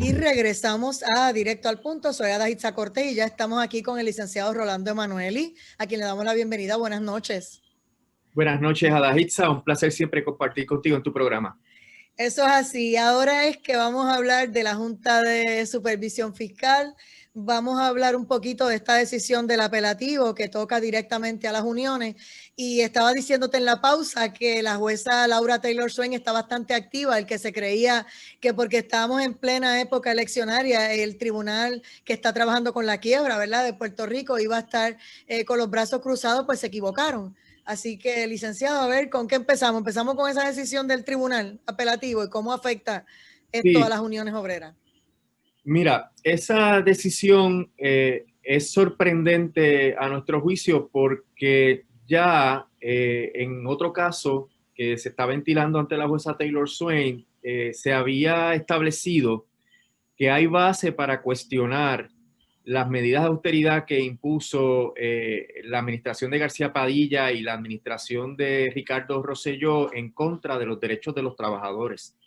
Y regresamos a Directo al Punto. Soy Adaitza Cortés y ya estamos aquí con el licenciado Rolando Emanueli, a quien le damos la bienvenida. Buenas noches. Buenas noches, Adaitza. Un placer siempre compartir contigo en tu programa. Eso es así. Ahora es que vamos a hablar de la Junta de Supervisión Fiscal. Vamos a hablar un poquito de esta decisión del apelativo que toca directamente a las uniones. Y estaba diciéndote en la pausa que la jueza Laura Taylor Swain está bastante activa, el que se creía que porque estábamos en plena época eleccionaria, el tribunal que está trabajando con la quiebra, ¿verdad?, de Puerto Rico iba a estar con los brazos cruzados, pues se equivocaron. Así que, licenciado, a ver, ¿con qué empezamos? Empezamos con esa decisión del tribunal apelativo y cómo afecta esto a las uniones obreras. Mira, esa decisión es sorprendente a nuestro juicio porque ya en otro caso que se está ventilando ante la jueza Taylor Swain, se había establecido que hay base para cuestionar las medidas de austeridad que impuso la administración de García Padilla y la administración de Ricardo Rosselló en contra de los derechos de los trabajadores.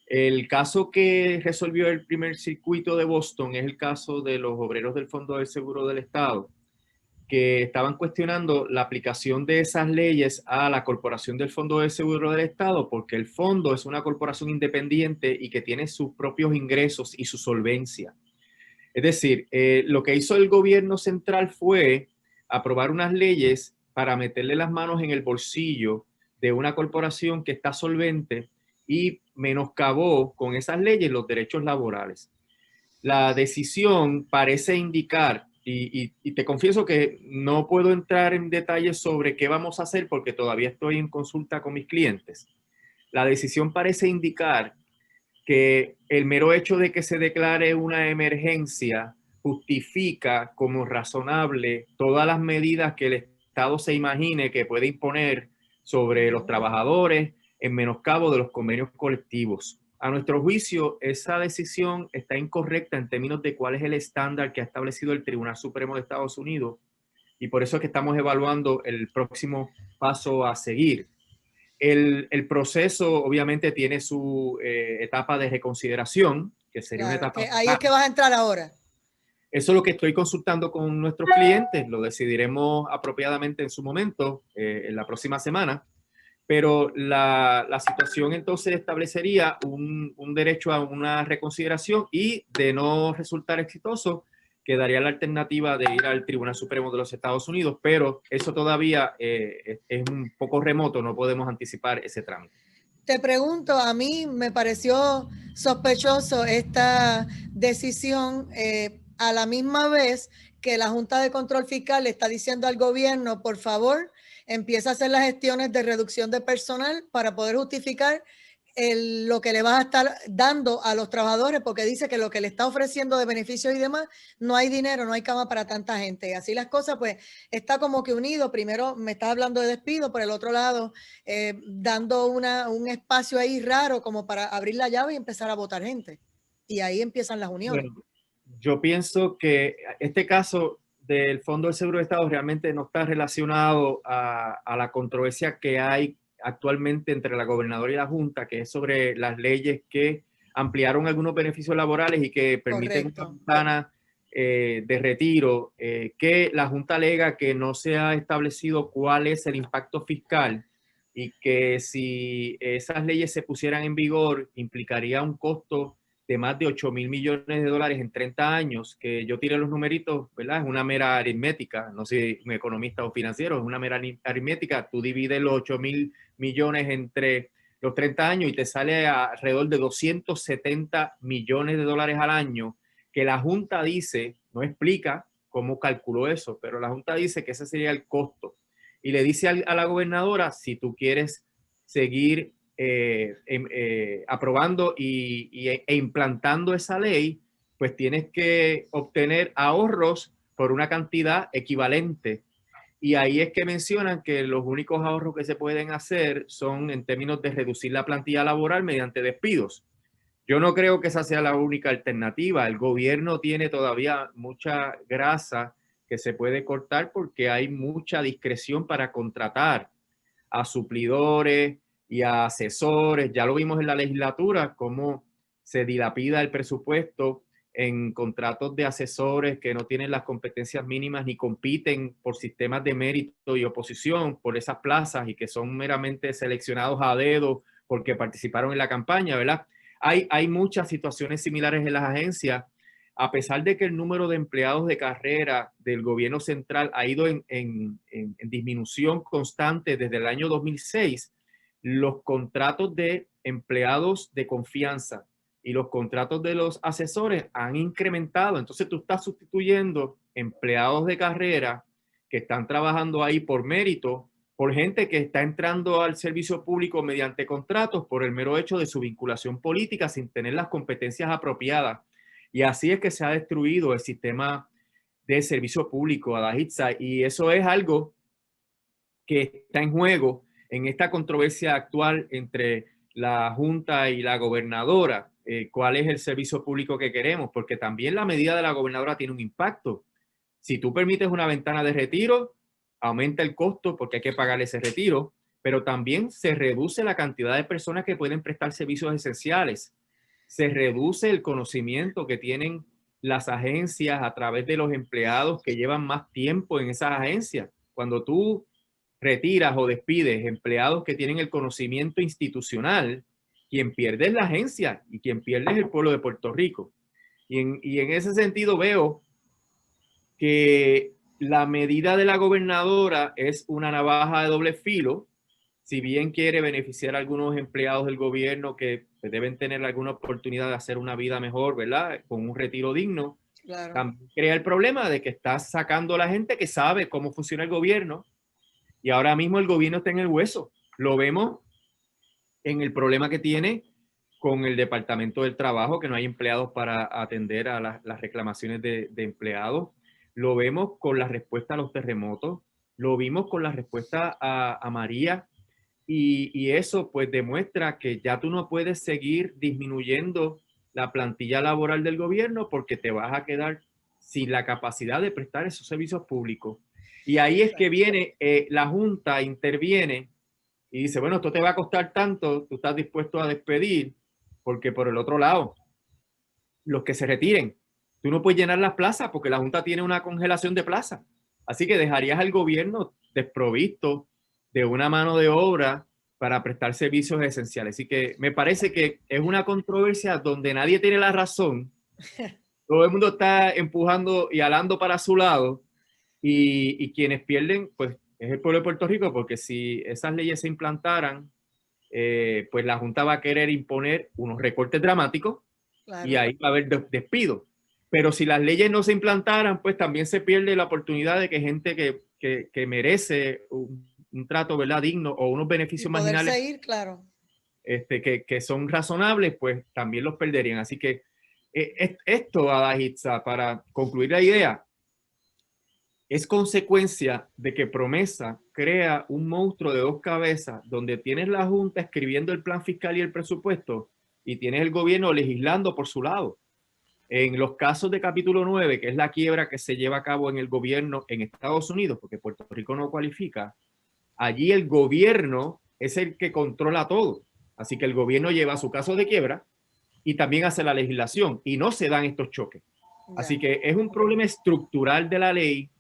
El caso que resolvió el primer circuito de Boston es el caso de los obreros del Fondo del Seguro del Estado, que estaban cuestionando la aplicación de esas leyes a la Corporación del Fondo del Seguro del Estado, porque el fondo es una corporación independiente y que tiene sus propios ingresos y su solvencia. Es decir, lo que hizo el gobierno central fue aprobar unas leyes para meterle las manos en el bolsillo de una corporación que está solvente y menoscabó con esas leyes los derechos laborales. La decisión parece indicar, y te confieso que no puedo entrar en detalles sobre qué vamos a hacer porque todavía estoy en consulta con mis clientes. La decisión parece indicar que el mero hecho de que se declare una emergencia justifica como razonable todas las medidas que el Estado se imagine que puede imponer sobre los trabajadores en menoscabo de los convenios colectivos. A nuestro juicio, esa decisión está incorrecta en términos de cuál es el estándar que ha establecido el Tribunal Supremo de Estados Unidos, y por eso es que estamos evaluando el próximo paso a seguir. El proceso obviamente tiene su etapa de reconsideración, que sería una etapa... Ahí es que vas a entrar ahora. Eso es lo que estoy consultando con nuestros clientes, lo decidiremos apropiadamente en su momento, en la próxima semana, pero la situación entonces establecería un derecho a una reconsideración y de no resultar exitoso, quedaría la alternativa de ir al Tribunal Supremo de los Estados Unidos, pero eso todavía es un poco remoto, no podemos anticipar ese trámite. Te pregunto, a mí me pareció sospechoso esta decisión a la misma vez que la Junta de Control Fiscal le está diciendo al gobierno, por favor, empieza a hacer las gestiones de reducción de personal para poder justificar lo que le vas a estar dando a los trabajadores, porque dice que lo que le está ofreciendo de beneficios y demás, no hay dinero, no hay cama para tanta gente. Y así las cosas, pues, está como que unido. Primero me estás hablando de despido, por el otro lado, dando un espacio ahí raro como para abrir la llave y empezar a votar gente. Y ahí empiezan las uniones. Bueno, yo pienso que este caso del Fondo del Seguro de Estado realmente no está relacionado a la controversia que hay actualmente entre la gobernadora y la Junta, que es sobre las leyes que ampliaron algunos beneficios laborales y que permiten una ventana de retiro, que la Junta alega que no se ha establecido cuál es el impacto fiscal y que si esas leyes se pusieran en vigor implicaría un costo de más de 8,000 millones de dólares en 30 años, que yo tiré los numeritos, ¿verdad? Es una mera aritmética, no soy un economista o financiero, es una mera aritmética. Tú divides los 8,000 millones entre los 30 años y te sale alrededor de 270 millones de dólares al año, que la Junta dice, no explica cómo calculó eso, pero la Junta dice que ese sería el costo. Y le dice a la gobernadora, si tú quieres seguir aprobando e implantando esa ley, pues tienes que obtener ahorros por una cantidad equivalente. Y ahí es que mencionan que los únicos ahorros que se pueden hacer son en términos de reducir la plantilla laboral mediante despidos. Yo no creo que esa sea la única alternativa. El gobierno tiene todavía mucha grasa que se puede cortar porque hay mucha discreción para contratar a suplidores y a asesores. Ya lo vimos en la legislatura, cómo se dilapida el presupuesto en contratos de asesores que no tienen las competencias mínimas ni compiten por sistemas de mérito y oposición por esas plazas y que son meramente seleccionados a dedo porque participaron en la campaña, ¿verdad? Hay muchas situaciones similares en las agencias, a pesar de que el número de empleados de carrera del gobierno central ha ido en disminución constante desde el año 2006, los contratos de empleados de confianza y los contratos de los asesores han incrementado. Entonces tú estás sustituyendo empleados de carrera que están trabajando ahí por mérito, por gente que está entrando al servicio público mediante contratos por el mero hecho de su vinculación política sin tener las competencias apropiadas. Y así es que se ha destruido el sistema de servicio público, Adahitza, y eso es algo que está en juego en esta controversia actual entre la Junta y la gobernadora. ¿Cuál es el servicio público que queremos? Porque también la medida de la gobernadora tiene un impacto. Si tú permites una ventana de retiro, aumenta el costo porque hay que pagar ese retiro, pero también se reduce la cantidad de personas que pueden prestar servicios esenciales. Se reduce el conocimiento que tienen las agencias a través de los empleados que llevan más tiempo en esas agencias. Cuando tú retiras o despides empleados que tienen el conocimiento institucional, quien pierde es la agencia y quien pierde es el pueblo de Puerto Rico. Y en ese sentido veo que la medida de la gobernadora es una navaja de doble filo. Si bien quiere beneficiar a algunos empleados del gobierno que deben tener alguna oportunidad de hacer una vida mejor, ¿verdad? Con un retiro digno, Claro. también crea el problema de que está sacando a la gente que sabe cómo funciona el gobierno y ahora mismo el gobierno está en el hueso. Lo vemos en el problema que tiene con el Departamento del Trabajo, que no hay empleados para atender a las reclamaciones de empleados. Lo vemos con la respuesta a los terremotos. Lo vimos con la respuesta a María. Y eso pues demuestra que ya tú no puedes seguir disminuyendo la plantilla laboral del gobierno porque te vas a quedar sin la capacidad de prestar esos servicios públicos. Y ahí es que viene, la Junta interviene y dice, bueno, esto te va a costar tanto, tú estás dispuesto a despedir, porque por el otro lado, los que se retiren, tú no puedes llenar las plazas porque la Junta tiene una congelación de plazas. Así que dejarías al gobierno desprovisto de una mano de obra para prestar servicios esenciales. Así que me parece que es una controversia donde nadie tiene la razón. Todo el mundo está empujando y alando para su lado y quienes pierden, pues es el pueblo de Puerto Rico, porque si esas leyes se implantaran, pues la Junta va a querer imponer unos recortes dramáticos. Claro. Y ahí va a haber despidos. Pero si las leyes no se implantaran, pues también se pierde la oportunidad de que gente que merece un trato, ¿verdad?, digno o unos beneficios marginales seguir, claro. Que son razonables, pues también los perderían. Así que esto, Adahitza, para concluir la idea, es consecuencia de que Promesa crea un monstruo de dos cabezas donde tienes la Junta escribiendo el plan fiscal y el presupuesto y tienes el gobierno legislando por su lado. En los casos de capítulo 9, que es la quiebra que se lleva a cabo en el gobierno en Estados Unidos, porque Puerto Rico no cualifica, allí el gobierno es el que controla todo. Así que el gobierno lleva su caso de quiebra y también hace la legislación y no se dan estos choques. Así que es un problema estructural de la ley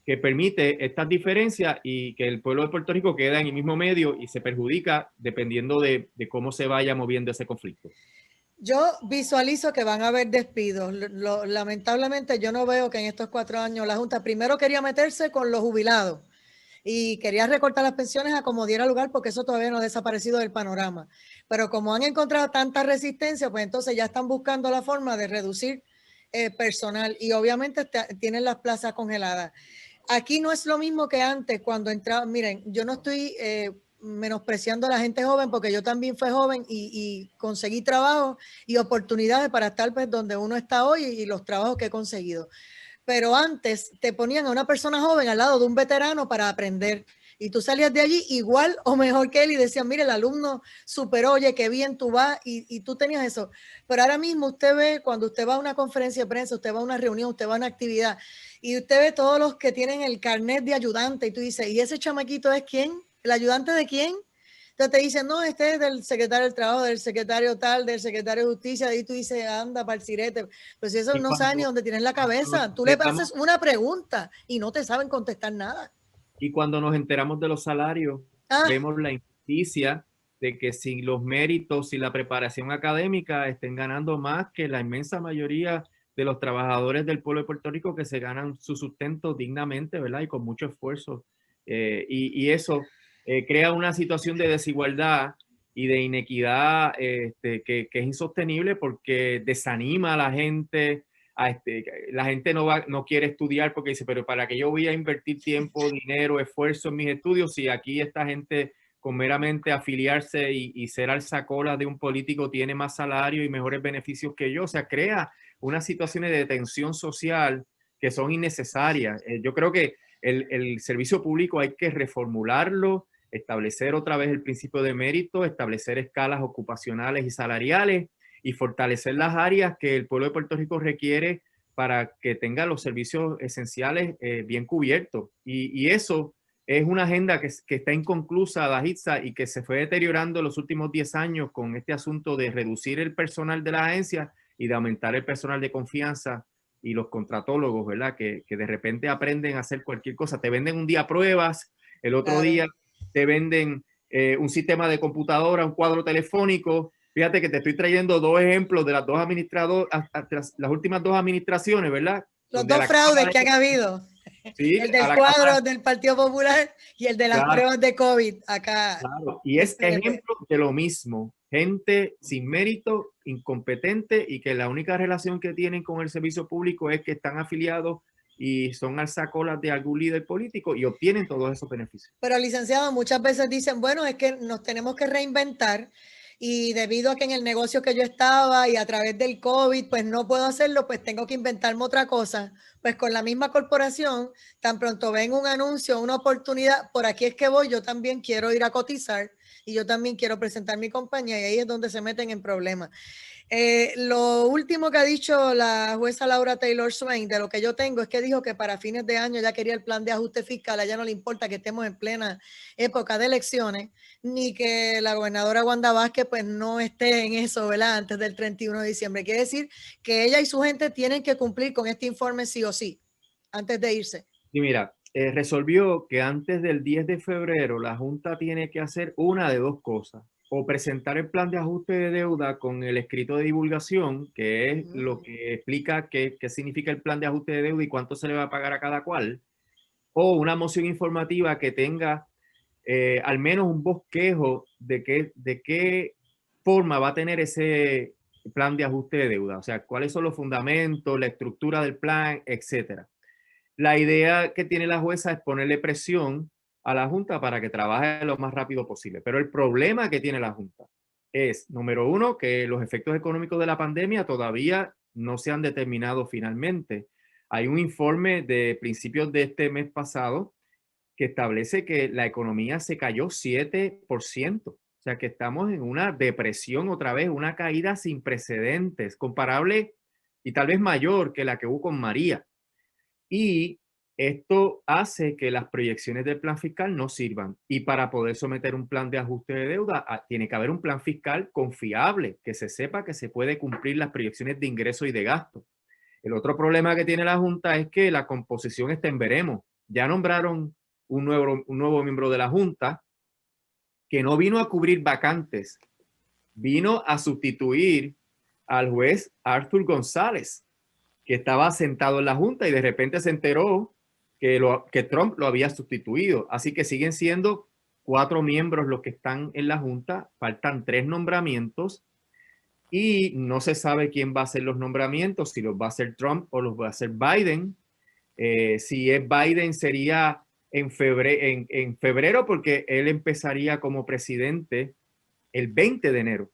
que permite estas diferencias y que el pueblo de Puerto Rico queda en el mismo medio y se perjudica dependiendo de cómo se vaya moviendo ese conflicto. Yo visualizo que van a haber despidos. Lamentablemente yo no veo que en estos 4 años la Junta primero quería meterse con los jubilados y quería recortar las pensiones a como diera lugar porque eso todavía no ha desaparecido del panorama. Pero como han encontrado tanta resistencia, pues entonces ya están buscando la forma de reducir personal y obviamente tienen las plazas congeladas. Aquí no es lo mismo que antes cuando entraba. Miren, yo no estoy menospreciando a la gente joven porque yo también fui joven y conseguí trabajo y oportunidades para estar pues, donde uno está hoy y los trabajos que he conseguido. Pero antes te ponían a una persona joven al lado de un veterano para aprender y tú salías de allí igual o mejor que él y decían, mire, el alumno superó, oye, qué bien tú vas y tú tenías eso. Pero ahora mismo usted ve, cuando usted va a una conferencia de prensa, usted va a una reunión, usted va a una actividad y usted ve todos los que tienen el carnet de ayudante y tú dices, ¿y ese chamaquito es quién? ¿El ayudante de quién? Entonces te dicen, no, este es del secretario del Trabajo, del secretario tal, del secretario de Justicia, y tú dices, anda, para el sirete. Pero si eso Y no sabe ni dónde tienes la cabeza, tú le haces una pregunta y no te saben contestar nada. Y cuando nos enteramos de los salarios, vemos la injusticia de que sin los méritos y la preparación académica estén ganando más que la inmensa mayoría de los trabajadores del pueblo de Puerto Rico que se ganan su sustento dignamente, ¿verdad? Y con mucho esfuerzo. Y eso crea una situación de desigualdad y de inequidad que es insostenible porque desanima a la gente. La gente no quiere estudiar porque dice, pero ¿para qué yo voy a invertir tiempo, dinero, esfuerzo en mis estudios si aquí esta gente con meramente afiliarse y ser alzacola de un político tiene más salario y mejores beneficios que yo? O sea, crea unas situaciones de tensión social que son innecesarias. Yo creo que el servicio público hay que reformularlo, establecer otra vez el principio de mérito, establecer escalas ocupacionales y salariales y fortalecer las áreas que el pueblo de Puerto Rico requiere para que tenga los servicios esenciales bien cubiertos. Y eso es una agenda que está inconclusa, Dajitza, y que se fue deteriorando en los últimos 10 años con este asunto de reducir el personal de la agencia y de aumentar el personal de confianza y los contratólogos, ¿verdad? Que de repente aprenden a hacer cualquier cosa. Te venden un día pruebas, el otro día te venden un sistema de computadora, un cuadro telefónico. Fíjate que te estoy trayendo dos ejemplos de las dos las últimas dos administraciones, ¿verdad? Los dos fraudes que han habido. Sí, el del cuadro del Partido Popular y el de las pruebas de COVID acá. Claro, y es ejemplo de lo mismo. Gente sin mérito, incompetente y que la única relación que tienen con el servicio público es que están afiliados y son alzacolas de algún líder político y obtienen todos esos beneficios. Pero, licenciado, muchas veces dicen, bueno, es que nos tenemos que reinventar y debido a que en el negocio que yo estaba y a través del COVID, pues no puedo hacerlo, pues tengo que inventarme otra cosa. Pues con la misma corporación, tan pronto ven un anuncio, una oportunidad, por aquí es que voy, yo también quiero ir a cotizar y yo también quiero presentar mi compañía y ahí es donde se meten en problemas. Lo último que ha dicho la jueza Laura Taylor Swain de lo que yo tengo es que dijo que para fines de año ya quería el plan de ajuste fiscal, a ella no le importa que estemos en plena época de elecciones, ni que la gobernadora Wanda Vázquez pues no esté en eso, ¿verdad? Antes del 31 de diciembre. Quiere decir que ella y su gente tienen que cumplir con este informe sí o sí, antes de irse. Y mira, resolvió que antes del 10 de febrero la Junta tiene que hacer una de dos cosas. O presentar el plan de ajuste de deuda con el escrito de divulgación, que es lo que explica qué significa el plan de ajuste de deuda y cuánto se le va a pagar a cada cual. O una moción informativa que tenga al menos un bosquejo de qué forma va a tener ese plan de ajuste de deuda. O sea, cuáles son los fundamentos, la estructura del plan, etcétera. La idea que tiene la jueza es ponerle presión a la Junta para que trabaje lo más rápido posible. Pero el problema que tiene la Junta es, número uno, que los efectos económicos de la pandemia todavía no se han determinado finalmente. Hay un informe de principios de este mes pasado que establece que la economía se cayó 7%. O sea que estamos en una depresión otra vez, una caída sin precedentes, comparable y tal vez mayor que la que hubo con María. Y esto hace que las proyecciones del plan fiscal no sirvan. Y para poder someter un plan de ajuste de deuda, tiene que haber un plan fiscal confiable, que se sepa que se puede cumplir las proyecciones de ingreso y de gasto. El otro problema que tiene la Junta es que la composición está en veremos. Ya nombraron un nuevo miembro de la Junta que no vino a cubrir vacantes, vino a sustituir al juez Arthur González, que estaba sentado en la Junta y de repente se enteró que Trump lo había sustituido. Así que siguen siendo 4 miembros los que están en la Junta, faltan 3 nombramientos y no se sabe quién va a hacer los nombramientos, si los va a hacer Trump o los va a hacer Biden. Si es Biden sería en febrero porque él empezaría como presidente el 20 de enero.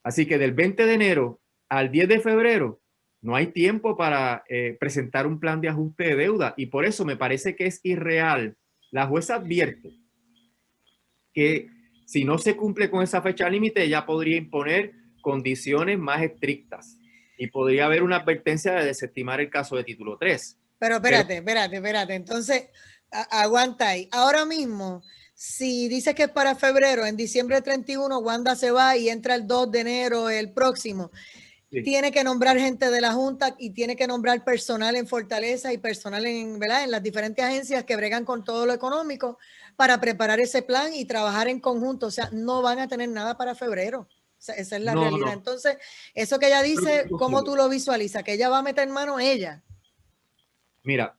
Así que del 20 de enero al 10 de febrero no hay tiempo para presentar un plan de ajuste de deuda y por eso me parece que es irreal. La jueza advierte que si no se cumple con esa fecha límite, ella podría imponer condiciones más estrictas y podría haber una advertencia de desestimar el caso de título 3. Pero espérate. Entonces, aguanta ahí. Ahora mismo, Si dices que es para febrero, en diciembre 31, Wanda se va y entra el 2 de enero, el próximo. Sí. Tiene que nombrar gente de la Junta y tiene que nombrar personal en Fortaleza y personal en, ¿verdad?, en las diferentes agencias que bregan con todo lo económico para preparar ese plan y trabajar en conjunto. O sea, no van a tener nada para febrero. O sea, esa es la realidad. No. Entonces, eso que ella dice, ¿cómo tú lo visualizas? ¿Que ella va a meter mano ella? Mira,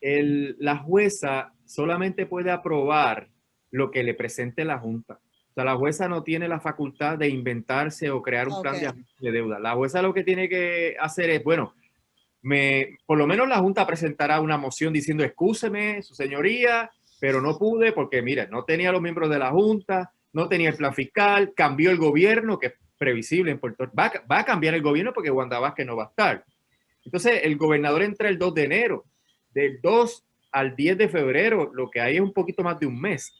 la jueza solamente puede aprobar lo que le presente la Junta. O sea, la jueza no tiene la facultad de inventarse o crear un plan de ajuste de deuda. La jueza lo que tiene que hacer es, bueno, por lo menos la Junta presentará una moción diciendo, excúseme, su señoría, pero no pude porque, mira, no tenía los miembros de la Junta, no tenía el plan fiscal, cambió el gobierno, que es previsible en Puerto Rico. Va a cambiar el gobierno porque Wanda Vázquez no va a estar. Entonces, el gobernador entra el 2 de enero. Del 2 al 10 de febrero, lo que hay es un poquito más de un mes,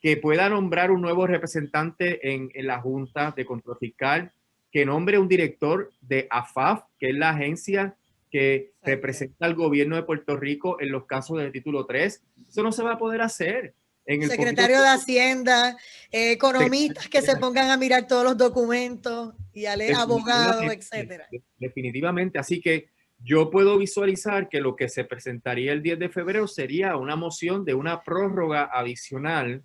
que pueda nombrar un nuevo representante en la Junta de Control Fiscal, que nombre un director de AFAF, que es la agencia que representa al gobierno de Puerto Rico en los casos del título 3. Eso no se va a poder hacer. En el secretario de Hacienda, economistas que se pongan a mirar todos los documentos y a leer abogados, etcétera. Definitivamente. Así que yo puedo visualizar que lo que se presentaría el 10 de febrero sería una moción de una prórroga adicional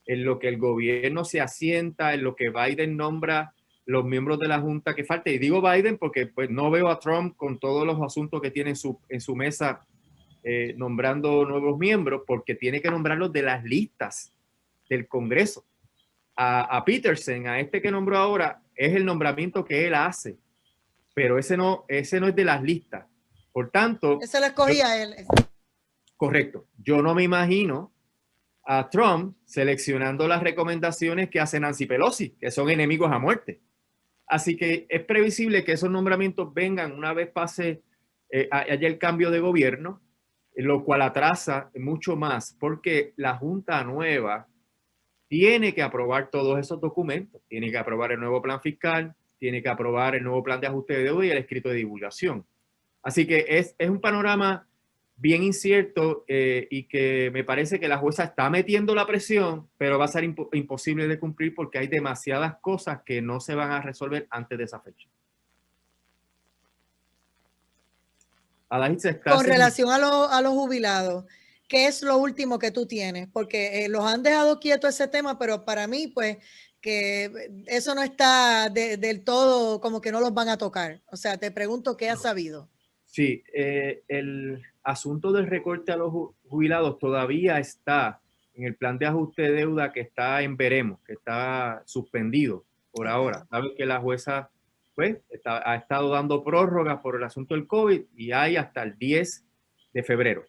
en lo que el gobierno se asienta, en lo que Biden nombra los miembros de la Junta que falta. Y digo Biden porque pues, no veo a Trump con todos los asuntos que tiene en su mesa nombrando nuevos miembros, porque tiene que nombrarlos de las listas del Congreso. A Peterson, a este que nombró ahora, es el nombramiento que él hace, pero ese no es de las listas. Por tanto... Ese lo escogía él. Correcto. Yo no me imagino a Trump seleccionando las recomendaciones que hace Nancy Pelosi, que son enemigos a muerte. Así que es previsible que esos nombramientos vengan una vez pase haya el cambio de gobierno, lo cual atrasa mucho más, porque la Junta nueva tiene que aprobar todos esos documentos, tiene que aprobar el nuevo plan fiscal, tiene que aprobar el nuevo plan de ajuste de deuda y el escrito de divulgación. Así que es un panorama bien incierto y que me parece que la jueza está metiendo la presión, pero va a ser imposible de cumplir porque hay demasiadas cosas que no se van a resolver antes de esa fecha. Con relación a los jubilados, ¿qué es lo último que tú tienes? Porque los han dejado quieto ese tema, pero para mí, pues, que eso no está del todo como que no los van a tocar. O sea, te pregunto, ¿qué has sabido? Sí, el asunto del recorte a los jubilados todavía está en el plan de ajuste de deuda que está en veremos, que está suspendido por ahora. Sabes que la jueza pues, ha estado dando prórrogas por el asunto del COVID y hay hasta el 10 de febrero.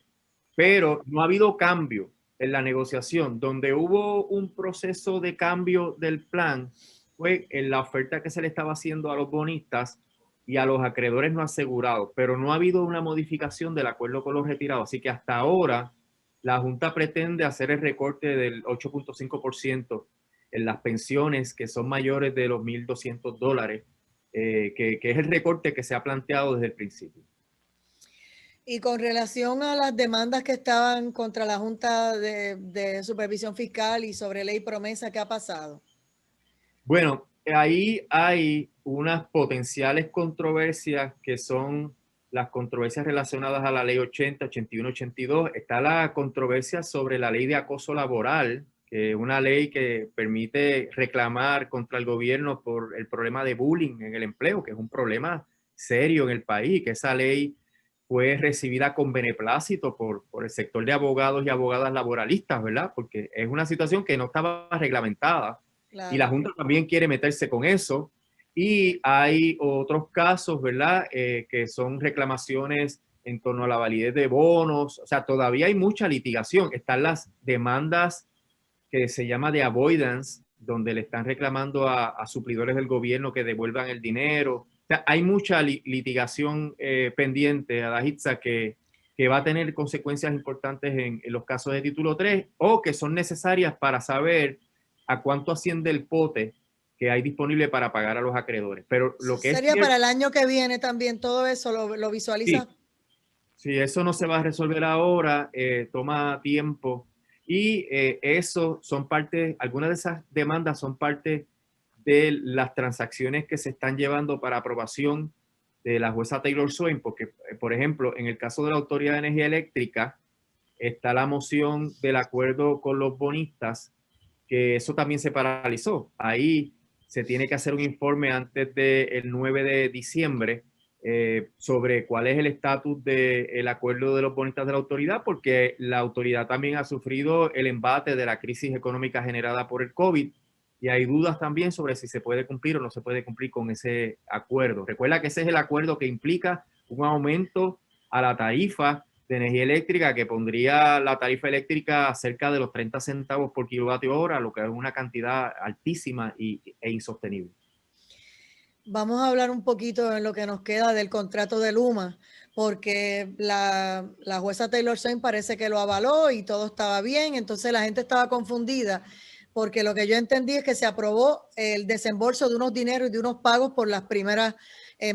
Pero no ha habido cambio en la negociación. Donde hubo un proceso de cambio del plan fue en la oferta que se le estaba haciendo a los bonistas y a los acreedores no asegurados, pero no ha habido una modificación del acuerdo con los retirados. Así que hasta ahora la Junta pretende hacer el recorte del 8.5% en las pensiones que son mayores de los $1,200, que es el recorte que se ha planteado desde el principio. Y con relación a las demandas que estaban contra la Junta de Supervisión Fiscal y sobre ley promesa, ¿qué ha pasado? Bueno, ahí hay unas potenciales controversias que son las controversias relacionadas a la ley 80, 81, 82. Está la controversia sobre la ley de acoso laboral, que es una ley que permite reclamar contra el gobierno por el problema de bullying en el empleo, que es un problema serio en el país, que esa ley fue recibida con beneplácito por el sector de abogados y abogadas laboralistas, ¿verdad? Porque es una situación que no estaba reglamentada. Claro. Y la Junta también quiere meterse con eso. Y hay otros casos, ¿verdad? Que son reclamaciones en torno a la validez de bonos. O sea, todavía hay mucha litigación. Están las demandas que se llama de avoidance, donde le están reclamando a suplidores del gobierno que devuelvan el dinero. O sea, hay mucha litigación pendiente, Adahitza, que va a tener consecuencias importantes en los casos de título 3 o que son necesarias para saber a cuánto asciende el pote que hay disponible para pagar a los acreedores. Pero lo que sería para el año que viene también, todo eso lo visualiza. Sí, eso no se va a resolver ahora, toma tiempo. Y eso son parte, algunas de esas demandas son parte de las transacciones que se están llevando para aprobación de la jueza Taylor Swain, porque, por ejemplo, en el caso de la Autoridad de Energía Eléctrica, está la moción del acuerdo con los bonistas, que eso también se paralizó. Ahí se tiene que hacer un informe antes del 9 de diciembre sobre cuál es el estatus del acuerdo de los bonistas de la autoridad, porque la autoridad también ha sufrido el embate de la crisis económica generada por el COVID y hay dudas también sobre si se puede cumplir o no se puede cumplir con ese acuerdo. Recuerda que ese es el acuerdo que implica un aumento a la tarifa de energía eléctrica que pondría la tarifa eléctrica cerca de los 30 centavos por kilovatio hora, lo que es una cantidad altísima e insostenible. Vamos a hablar un poquito en lo que nos queda del contrato de Luma, porque la jueza Taylor Swain parece que lo avaló y todo estaba bien, entonces la gente estaba confundida, porque lo que yo entendí es que se aprobó el desembolso de unos dineros y de unos pagos por las primeras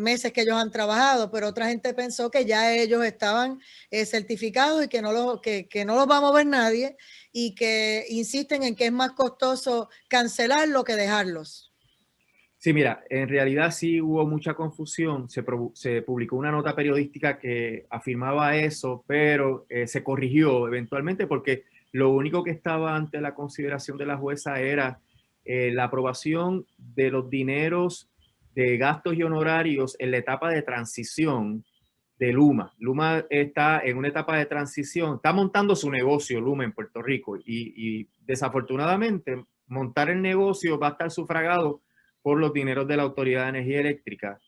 meses que ellos han trabajado, pero otra gente pensó que ya ellos estaban certificados y que no los va a mover nadie y que insisten en que es más costoso cancelarlo que dejarlos. Sí, mira, en realidad sí hubo mucha confusión. Se publicó una nota periodística que afirmaba eso, pero se corrigió eventualmente porque lo único que estaba ante la consideración de la jueza era la aprobación de los dineros de gastos y honorarios en la etapa de transición de Luma. Luma está en una etapa de transición, está montando su negocio Luma en Puerto Rico y desafortunadamente montar el negocio va a estar sufragado por los dineros de la Autoridad de Energía Eléctrica.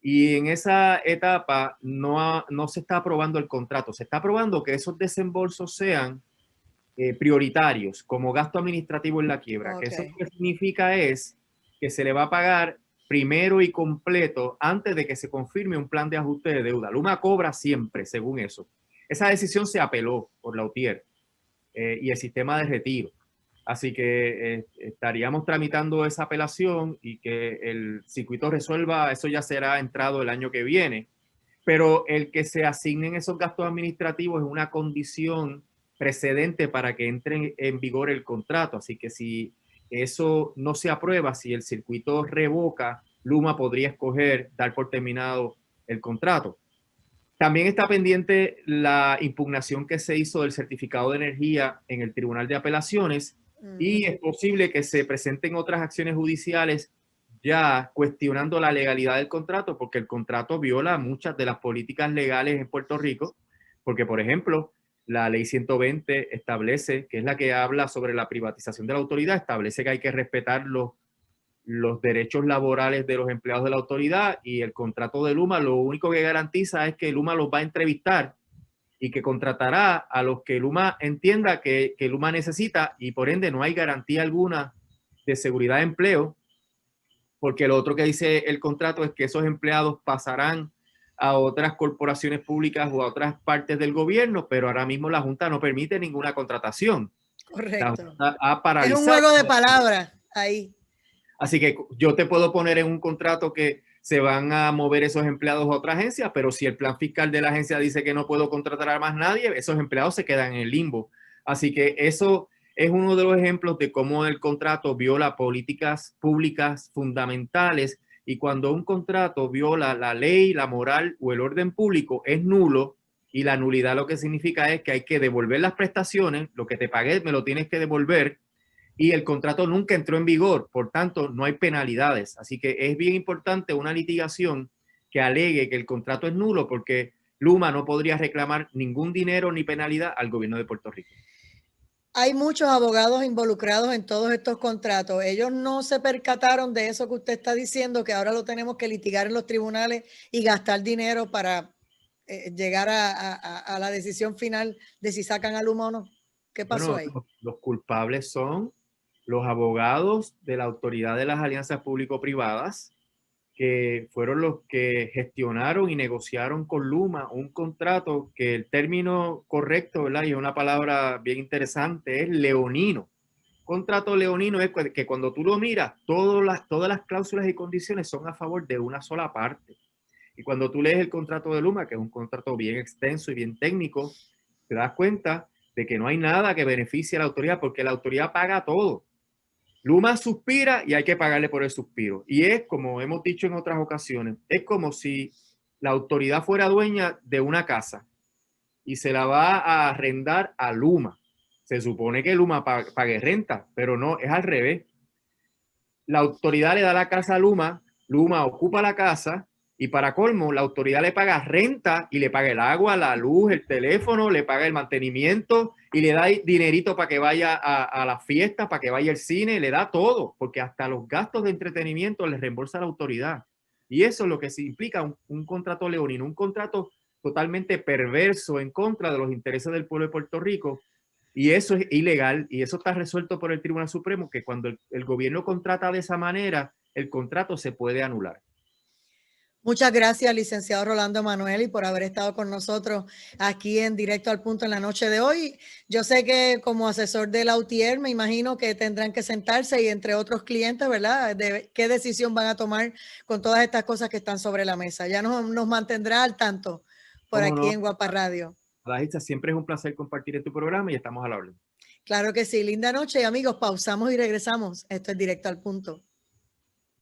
Y en esa etapa no se está aprobando el contrato, se está aprobando que esos desembolsos sean prioritarios como gasto administrativo en la quiebra. Okay. Que eso lo que significa es que se le va a pagar primero y completo antes de que se confirme un plan de ajuste de deuda. Luma cobra siempre, según eso. Esa decisión se apeló por la UTIER y el sistema de retiro. Así que estaríamos tramitando esa apelación y que el circuito resuelva, eso ya será entrado el año que viene. Pero el que se asignen esos gastos administrativos es una condición precedente para que entre en vigor el contrato. Así que si eso no se aprueba, si el circuito revoca, Luma podría escoger dar por terminado el contrato. También está pendiente la impugnación que se hizo del certificado de energía en el Tribunal de Apelaciones y es posible que se presenten otras acciones judiciales ya cuestionando la legalidad del contrato, porque el contrato viola muchas de las políticas legales en Puerto Rico, porque por ejemplo, la ley 120 establece, que es la que habla sobre la privatización de la autoridad, establece que hay que respetar los derechos laborales de los empleados de la autoridad y el contrato de Luma lo único que garantiza es que Luma los va a entrevistar y que contratará a los que Luma entienda que Luma necesita y por ende no hay garantía alguna de seguridad de empleo, porque lo otro que dice el contrato es que esos empleados pasarán a otras corporaciones públicas o a otras partes del gobierno, pero ahora mismo la Junta no permite ninguna contratación. Correcto. La Junta ha paralizado. Es un juego de palabras ahí. Así que yo te puedo poner en un contrato que se van a mover esos empleados a otra agencia, pero si el plan fiscal de la agencia dice que no puedo contratar a más nadie, esos empleados se quedan en el limbo. Así que eso es uno de los ejemplos de cómo el contrato viola políticas públicas fundamentales y cuando un contrato viola la ley, la moral o el orden público es nulo y la nulidad lo que significa es que hay que devolver las prestaciones, lo que te pagué me lo tienes que devolver y el contrato nunca entró en vigor, por tanto no hay penalidades. Así que es bien importante una litigación que alegue que el contrato es nulo porque Luma no podría reclamar ningún dinero ni penalidad al gobierno de Puerto Rico. Hay muchos abogados involucrados en todos estos contratos. Ellos no se percataron de eso que usted está diciendo, que ahora lo tenemos que litigar en los tribunales y gastar dinero para llegar a la decisión final de si sacan a Luma o no. ¿Qué pasó ahí? Los culpables son los abogados de la Autoridad de las Alianzas Público-Privadas, que fueron los que gestionaron y negociaron con Luma un contrato que el término correcto, ¿verdad? Y una palabra bien interesante es leonino. Contrato leonino es que cuando tú lo miras, todas las cláusulas y condiciones son a favor de una sola parte. Y cuando tú lees el contrato de Luma, que es un contrato bien extenso y bien técnico, te das cuenta de que no hay nada que beneficie a la autoridad porque la autoridad paga todo. Luma suspira y hay que pagarle por el suspiro. Y es como hemos dicho en otras ocasiones, es como si la autoridad fuera dueña de una casa y se la va a arrendar a Luma. Se supone que Luma pague renta, pero no, es al revés. La autoridad le da la casa a Luma, Luma ocupa la casa y para colmo, la autoridad le paga renta y le paga el agua, la luz, el teléfono, le paga el mantenimiento y le da dinerito para que vaya a la fiesta, para que vaya al cine, le da todo, porque hasta los gastos de entretenimiento le reembolsa la autoridad. Y eso es lo que implica un contrato leonino, un contrato totalmente perverso en contra de los intereses del pueblo de Puerto Rico. Y eso es ilegal y eso está resuelto por el Tribunal Supremo, que cuando el gobierno contrata de esa manera, el contrato se puede anular. Muchas gracias, licenciado Rolando Emanueli, por haber estado con nosotros aquí en Directo al Punto en la noche de hoy. Yo sé que como asesor de la UTIER, me imagino que tendrán que sentarse y entre otros clientes, ¿verdad? De qué decisión van a tomar con todas estas cosas que están sobre la mesa. Ya nos mantendrá al tanto por aquí en Guapa Radio. Adalgisa, siempre es un placer compartir en tu programa y estamos a la orden. Claro que sí. Linda noche, amigos. Pausamos y regresamos. Esto es Directo al Punto.